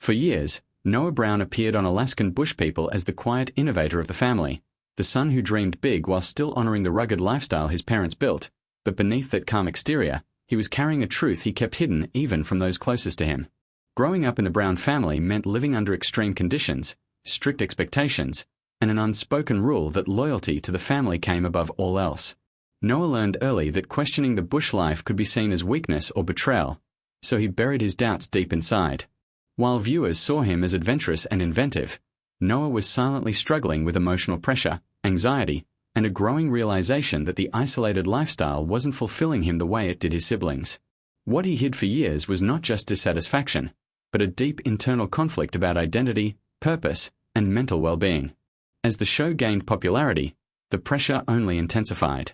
For years, Noah Brown appeared on Alaskan bush people as the quiet innovator of the family, the son who dreamed big while still honoring the rugged lifestyle his parents built, but beneath that calm exterior, he was carrying a truth he kept hidden even from those closest to him. Growing up in the Brown family meant living under extreme conditions, strict expectations, and an unspoken rule that loyalty to the family came above all else. Noah learned early that questioning the bush life could be seen as weakness or betrayal, so he buried his doubts deep inside. While viewers saw him as adventurous and inventive, Noah was silently struggling with emotional pressure, anxiety, and a growing realization that the isolated lifestyle wasn't fulfilling him the way it did his siblings. What he hid for years was not just dissatisfaction, but a deep internal conflict about identity, purpose, and mental well-being. As the show gained popularity, the pressure only intensified.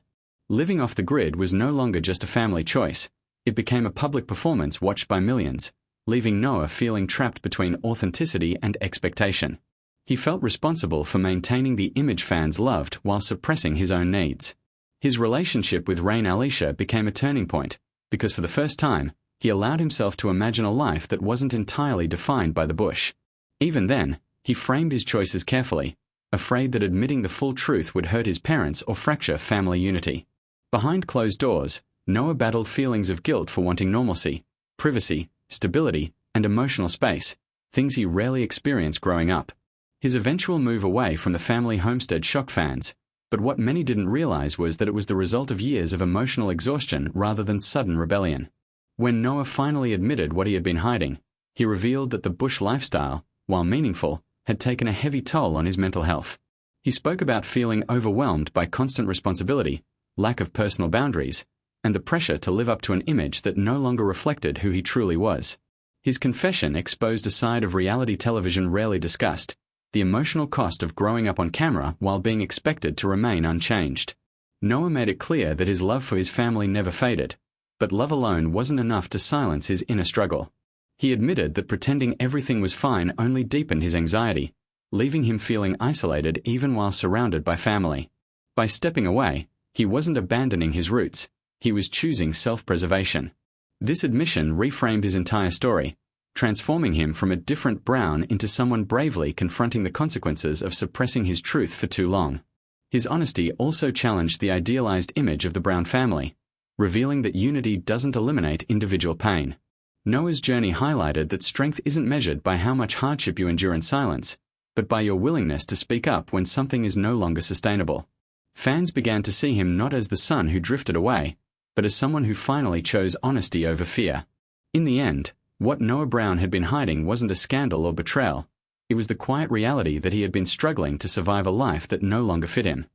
Living off the grid was no longer just a family choice. It became a public performance watched by millions, leaving Noah feeling trapped between authenticity and expectation. He felt responsible for maintaining the image fans loved while suppressing his own needs. His relationship with Rain Alicia became a turning point, because for the first time, he allowed himself to imagine a life that wasn't entirely defined by the bush. Even then, he framed his choices carefully, afraid that admitting the full truth would hurt his parents or fracture family unity. Behind closed doors, Noah battled feelings of guilt for wanting normalcy, privacy, stability, and emotional space, things he rarely experienced growing up. His eventual move away from the family homestead shocked fans, but what many didn't realize was that it was the result of years of emotional exhaustion rather than sudden rebellion. When Noah finally admitted what he had been hiding, he revealed that the bush lifestyle, while meaningful, had taken a heavy toll on his mental health. He spoke about feeling overwhelmed by constant responsibility, lack of personal boundaries, and the pressure to live up to an image that no longer reflected who he truly was. His confession exposed a side of reality television rarely discussed, the emotional cost of growing up on camera while being expected to remain unchanged. Noah made it clear that his love for his family never faded, but love alone wasn't enough to silence his inner struggle. He admitted that pretending everything was fine only deepened his anxiety, leaving him feeling isolated even while surrounded by family. By stepping away, he wasn't abandoning his roots, he was choosing self-preservation. This admission reframed his entire story, transforming him from a different Brown into someone bravely confronting the consequences of suppressing his truth for too long. His honesty also challenged the idealized image of the Brown family, revealing that unity doesn't eliminate individual pain. Noah's journey highlighted that strength isn't measured by how much hardship you endure in silence, but by your willingness to speak up when something is no longer sustainable. Fans began to see him not as the son who drifted away, but as someone who finally chose honesty over fear. In the end, what Noah Brown had been hiding wasn't a scandal or betrayal. It was the quiet reality that he had been struggling to survive a life that no longer fit him.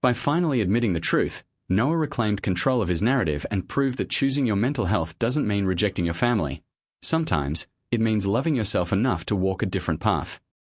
By finally admitting the truth, Noah reclaimed control of his narrative and proved that choosing your mental health doesn't mean rejecting your family. Sometimes, it means loving yourself enough to walk a different path.